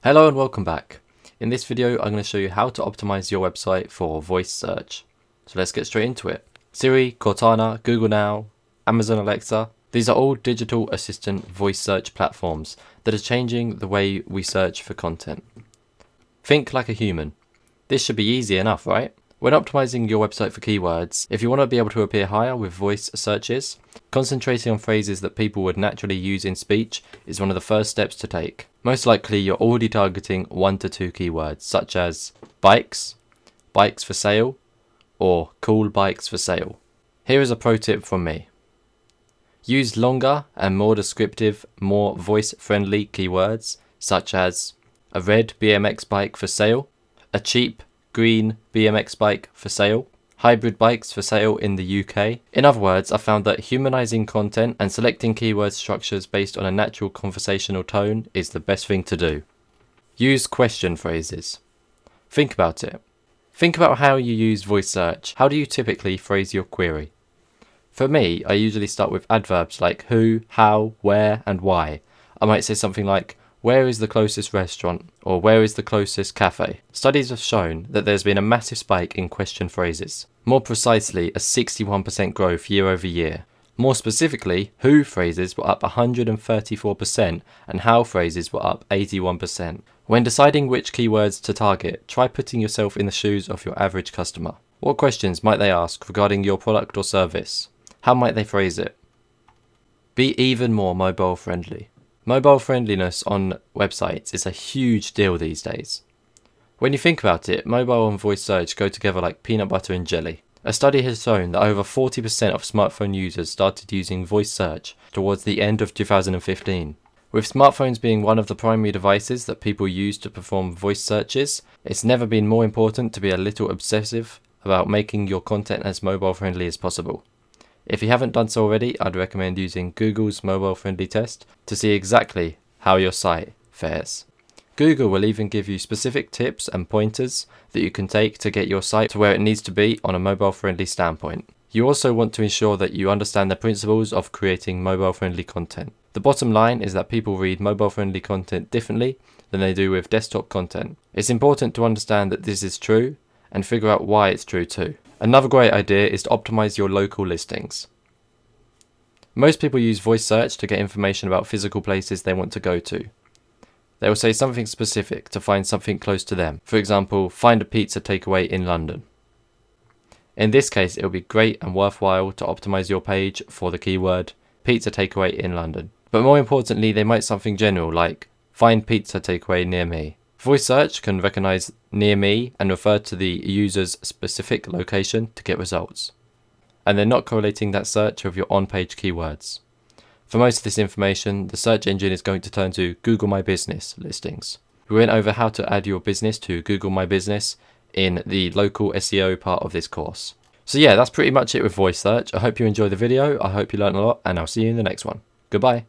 Hello and welcome back. In this video I'm going to show you how to optimize your website for voice search. So let's get straight into it. Siri, Cortana, Google Now, Amazon Alexa, these are all digital assistant voice search platforms that are changing the way we search for content. Think like a human. This should be easy enough, right? When optimizing your website for keywords, if you want to be able to appear higher with voice searches, concentrating on phrases that people would naturally use in speech is one of the first steps to take. Most likely you're already targeting 1 to 2 keywords such as bikes, bikes for sale, or cool bikes for sale. Here is a pro tip from me. Use longer and more descriptive, more voice-friendly keywords such as a red BMX bike for sale, a cheap green BMX bike for sale, hybrid bikes for sale in the UK. In other words, I found that humanizing content and selecting keyword structures based on a natural conversational tone is the best thing to do. Use question phrases. Think about it. Think about how you use voice search. How do you typically phrase your query? For me, I usually start with adverbs like who, how, where, and why. I might say something like, where is the closest restaurant? Or where is the closest cafe? Studies have shown that there's been a massive spike in question phrases. More precisely, a 61% growth year over year. More specifically, who phrases were up 134% and how phrases were up 81%. When deciding which keywords to target, try putting yourself in the shoes of your average customer. What questions might they ask regarding your product or service? How might they phrase it? Be even more mobile friendly. Mobile friendliness on websites is a huge deal these days. When you think about it, mobile and voice search go together like peanut butter and jelly. A study has shown that over 40% of smartphone users started using voice search towards the end of 2015. With smartphones being one of the primary devices that people use to perform voice searches, it's never been more important to be a little obsessive about making your content as mobile friendly as possible. If you haven't done so already, I'd recommend using Google's mobile friendly test to see exactly how your site fares. Google will even give you specific tips and pointers that you can take to get your site to where it needs to be on a mobile friendly standpoint. You also want to ensure that you understand the principles of creating mobile friendly content. The bottom line is that people read mobile friendly content differently than they do with desktop content. It's important to understand that this is true and figure out why it's true too. Another great idea is to optimize your local listings. Most people use voice search to get information about physical places they want to go to. They will say something specific to find something close to them. For example, find a pizza takeaway in London. In this case, it will be great and worthwhile to optimize your page for the keyword pizza takeaway in London. But more importantly, they might something general like find pizza takeaway near me. Voice search can recognize near me and refer to the user's specific location to get results. And they're not correlating that search with your on-page keywords. For most of this information, the search engine is going to turn to Google My Business listings. We went over how to add your business to Google My Business in the local SEO part of this course. So yeah, that's pretty much it with voice search. I hope you enjoyed the video. I hope you learned a lot, and I'll see you in the next one. Goodbye.